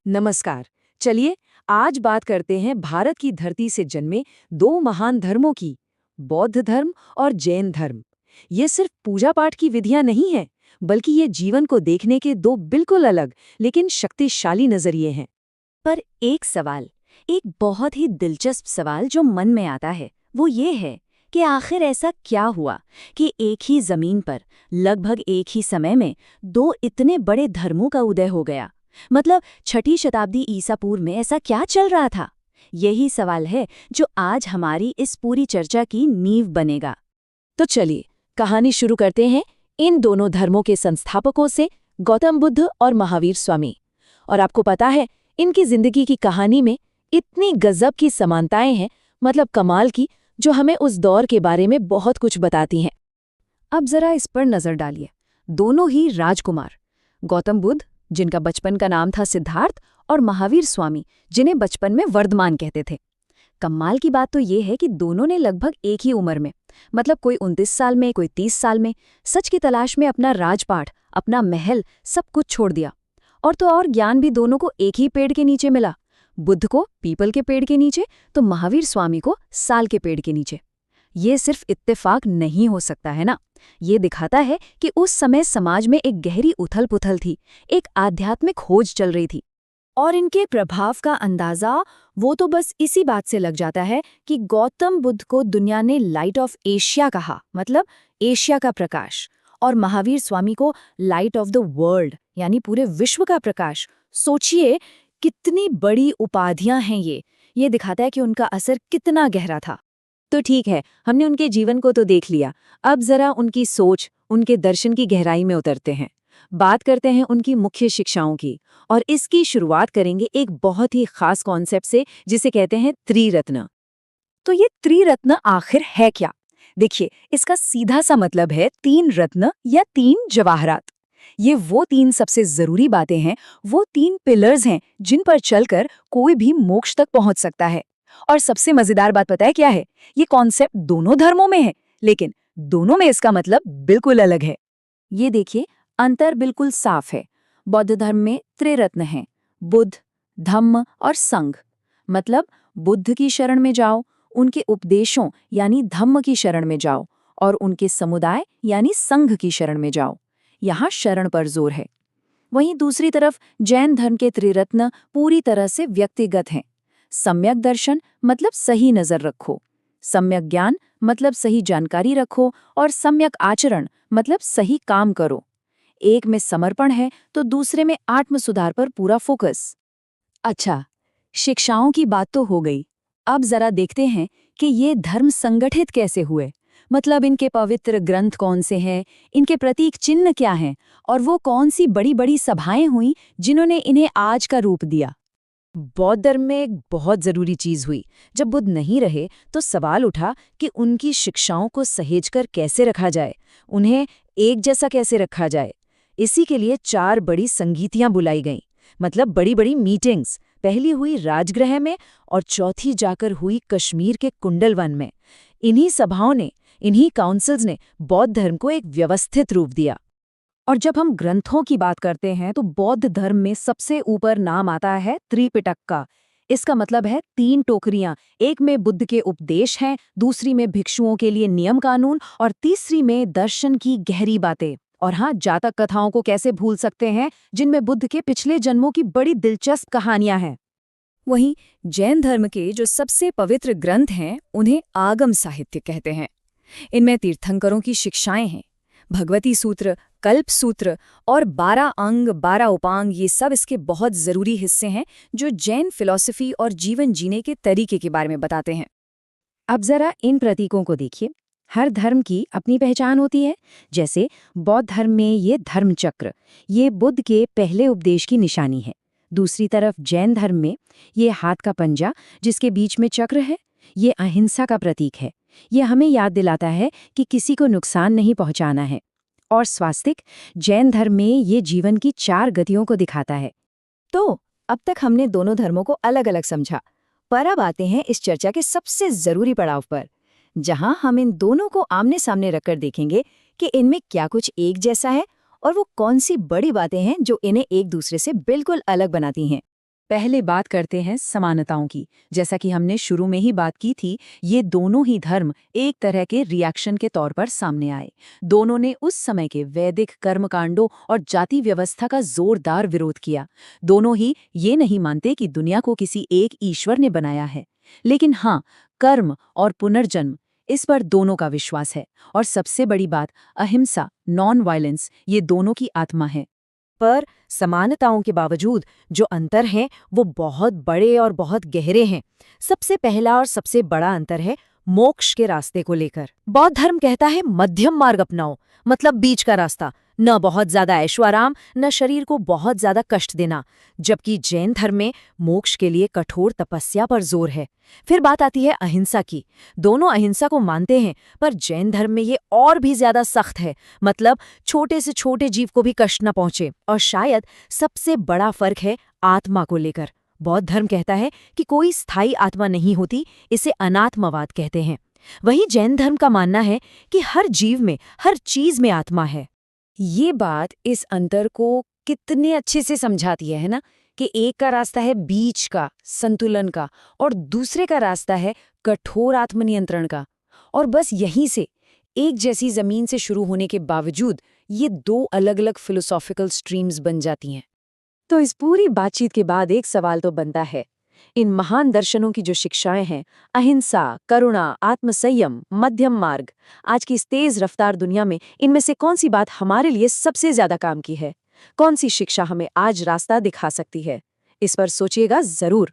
नमस्कार। चलिए आज बात करते हैं भारत की धरती से जन्मे दो महान धर्मों की, बौद्ध धर्म और जैन धर्म। ये सिर्फ पूजा पाठ की विधियां नहीं हैं, बल्कि ये जीवन को देखने के दो बिल्कुल अलग लेकिन शक्तिशाली नजरिए हैं। पर एक सवाल, एक बहुत ही दिलचस्प सवाल जो मन में आता है, वो ये है कि आखिर ऐसा क्या हुआ कि एक ही जमीन पर लगभग एक ही समय में दो इतने बड़े धर्मों का उदय हो गया। मतलब 6ठी शताब्दी ईसा पूर्व में ऐसा क्या चल रहा था? यही सवाल है जो आज हमारी इस पूरी चर्चा की नींव बनेगा। तो चलिए कहानी शुरू करते हैं इन दोनों धर्मों के संस्थापकों से, गौतम बुद्ध और महावीर स्वामी। और आपको पता है, इनकी जिंदगी की कहानी में इतनी गजब की समानताएं हैं, मतलब कमाल की, जो हमें उस दौर के बारे में बहुत कुछ बताती हैं। अब जरा इस पर नजर डालिए। दोनों ही राजकुमार, गौतम बुद्ध जिनका बचपन का नाम था सिद्धार्थ, और महावीर स्वामी जिन्हें बचपन में वर्धमान कहते थे। कमाल की बात तो ये है कि दोनों ने लगभग एक ही उम्र में, मतलब कोई 29 साल में, कोई 30 साल में, सच की तलाश में अपना राजपाट, अपना महल, सब कुछ छोड़ दिया। और तो और ज्ञान भी दोनों को एक ही पेड़ के नीचे मिला। बुद्ध को पीपल के पेड़ के नीचे, तो महावीर स्वामी को साल के पेड़ के नीचे। ये सिर्फ इत्तेफाक नहीं हो सकता है ना। ये दिखाता है कि उस समय समाज में एक गहरी उथल-पुथल थी, एक आध्यात्मिक खोज चल रही थी। और इनके प्रभाव का अंदाजा वो तो बस इसी बात से लग जाता है कि गौतम बुद्ध को दुनिया ने लाइट ऑफ एशिया कहा, मतलब एशिया का प्रकाश, और महावीर स्वामी को लाइट ऑफ द वर्ल्ड, यानी पूरे विश्व का प्रकाश। सोचिए कितनी बड़ी उपाधियां हैं ये दिखाता है कि उनका असर कितना गहरा था। तो ठीक है, हमने उनके जीवन को तो देख लिया। अब जरा उनकी सोच, उनके दर्शन की गहराई में उतरते हैं। बात करते हैं उनकी मुख्य शिक्षाओं की, और इसकी शुरुआत करेंगे एक बहुत ही खास कॉन्सेप्ट से, जिसे कहते हैं त्रिरत्न। तो ये त्रिरत्न आखिर है क्या? देखिए, इसका सीधा सा मतलब है 3 रत्न या 3 जवाहरात। ये वो 3 सबसे जरूरी बातें हैं, वो 3 पिलर्स हैं जिन पर चलकर कोई भी मोक्ष तक पहुंच सकता है। और सबसे मजेदार बात पता है क्या है? ये कॉन्सेप्ट दोनों धर्मों में है, लेकिन दोनों में इसका मतलब बिल्कुल अलग है। ये देखिए, अंतर बिल्कुल साफ है। बौद्ध धर्म में त्रिरत्न हैं, बुद्ध, धम्म और संघ। मतलब बुद्ध की शरण में जाओ, उनके उपदेशों यानी धम्म की शरण में जाओ, और उनके समुदाय यानी संघ की शरण में जाओ। यहाँ शरण पर जोर है। वहीं दूसरी तरफ जैन धर्म के त्रिरत्न पूरी तरह से व्यक्तिगत हैं। सम्यक दर्शन मतलब सही नजर रखो, सम्यक ज्ञान मतलब सही जानकारी रखो, और सम्यक आचरण मतलब सही काम करो। एक में समर्पण है तो दूसरे में आत्म सुधार पर पूरा फोकस। अच्छा, शिक्षाओं की बात तो हो गई। अब जरा देखते हैं कि ये धर्म संगठित कैसे हुए। मतलब इनके पवित्र ग्रंथ कौन से हैं, इनके प्रतीक चिन्ह क्या हैं, और वो कौन सी बड़ी बड़ी सभाएं हुई जिन्होंने इन्हें आज का रूप दिया। बौद्ध धर्म में एक बहुत जरूरी चीज हुई। जब बुद्ध नहीं रहे तो सवाल उठा कि उनकी शिक्षाओं को सहेजकर कैसे रखा जाए, उन्हें एक जैसा कैसे रखा जाए। इसी के लिए 4 बड़ी संगीतियां बुलाई गईं, मतलब बड़ी बड़ी मीटिंग्स। पहली हुई राजगृह में और चौथी जाकर हुई कश्मीर के कुंडल वन में। इन्हीं सभाओं ने, इन्हीं काउंसिल्स ने बौद्ध धर्म को एक व्यवस्थित रूप दिया। और जब हम ग्रंथों की बात करते हैं तो बौद्ध धर्म में सबसे ऊपर नाम आता है त्रिपिटक का। इसका मतलब है 3 टोकरियां, एक में बुद्ध के उपदेश हैं, दूसरी में भिक्षुओं के लिए नियम कानून, और तीसरी में दर्शन की गहरी बातें। और हाँ, जातक कथाओं को कैसे भूल सकते हैं, जिनमें बुद्ध के पिछले जन्मों की बड़ी दिलचस्प कहानियां हैं। वहीं जैन धर्म के जो सबसे पवित्र ग्रंथ हैं, उन्हें आगम साहित्य कहते हैं। इनमें तीर्थंकरों की शिक्षाएं हैं। भगवती सूत्र, कल्प सूत्र और 12 अंग 12 उपांग, ये सब इसके बहुत जरूरी हिस्से हैं जो जैन फिलॉसफी और जीवन जीने के तरीके के बारे में बताते हैं। अब जरा इन प्रतीकों को देखिए। हर धर्म की अपनी पहचान होती है। जैसे बौद्ध धर्म में ये धर्म चक्र, ये बुद्ध के पहले उपदेश की निशानी है। दूसरी तरफ जैन धर्म में ये हाथ का पंजा जिसके बीच में चक्र है, ये अहिंसा का प्रतीक है। ये हमें याद दिलाता है कि किसी को नुकसान नहीं पहुंचाना है। और स्वास्तिक जैन धर्म में ये जीवन की 4 गतियों को दिखाता है। तो अब तक हमने दोनों धर्मों को अलग अलग समझा, पर अब आते हैं इस चर्चा के सबसे जरूरी पड़ाव पर, जहां हम इन दोनों को आमने सामने रखकर देखेंगे कि इनमें क्या कुछ एक जैसा है और वो कौन सी बड़ी बातें हैं जो इन्हें एक दूसरे से बिल्कुल अलग बनाती हैं। पहले बात करते हैं समानताओं की। जैसा कि हमने शुरू में ही बात की थी, ये दोनों ही धर्म एक तरह के रिएक्शन के तौर पर सामने आए। दोनों ने उस समय के वैदिक कर्मकांडों और जाति व्यवस्था का जोरदार विरोध किया। दोनों ही ये नहीं मानते कि दुनिया को किसी एक ईश्वर ने बनाया है, लेकिन हाँ, कर्म और पुनर्जन्म, इस पर दोनों का विश्वास है। और सबसे बड़ी बात, अहिंसा, नॉन वायलेंस, ये दोनों की आत्मा है। पर समानताओं के बावजूद जो अंतर हैं वो बहुत बड़े और बहुत गहरे हैं। सबसे पहला और सबसे बड़ा अंतर है मोक्ष के रास्ते को लेकर। बौद्ध धर्म कहता है मध्यम मार्ग अपनाओ, मतलब बीच का रास्ता, न बहुत ज्यादा ऐशो आराम, न शरीर को बहुत ज्यादा कष्ट देना। जबकि जैन धर्म में मोक्ष के लिए कठोर तपस्या पर जोर है। फिर बात आती है अहिंसा की। दोनों अहिंसा को मानते हैं, पर जैन धर्म में ये और भी ज्यादा सख्त है, मतलब छोटे से छोटे जीव को भी कष्ट न पहुंचे। और शायद सबसे बड़ा फर्क है आत्मा को लेकर। बौद्ध धर्म कहता है कि कोई स्थायी आत्मा नहीं होती, इसे अनात्मवाद कहते हैं। वहीं जैन धर्म का मानना है कि हर जीव में, हर चीज में आत्मा है। ये बात इस अंतर को कितने अच्छे से समझाती है ना, कि एक का रास्ता है बीच का, संतुलन का, और दूसरे का रास्ता है कठोर आत्मनियंत्रण का। और बस यहीं से, एक जैसी जमीन से शुरू होने के बावजूद, ये दो अलग अलग फिलोसॉफिकल स्ट्रीम्स बन जाती हैं। तो इस पूरी बातचीत के बाद एक सवाल तो बनता है, इन महान दर्शनों की जो शिक्षाएं हैं, अहिंसा, करुणा, आत्मसंयम, मध्यम मार्ग, आज की इस तेज रफ्तार दुनिया में इनमें से कौन सी बात हमारे लिए सबसे ज्यादा काम की है? कौन सी शिक्षा हमें आज रास्ता दिखा सकती है? इस पर सोचिएगा जरूर।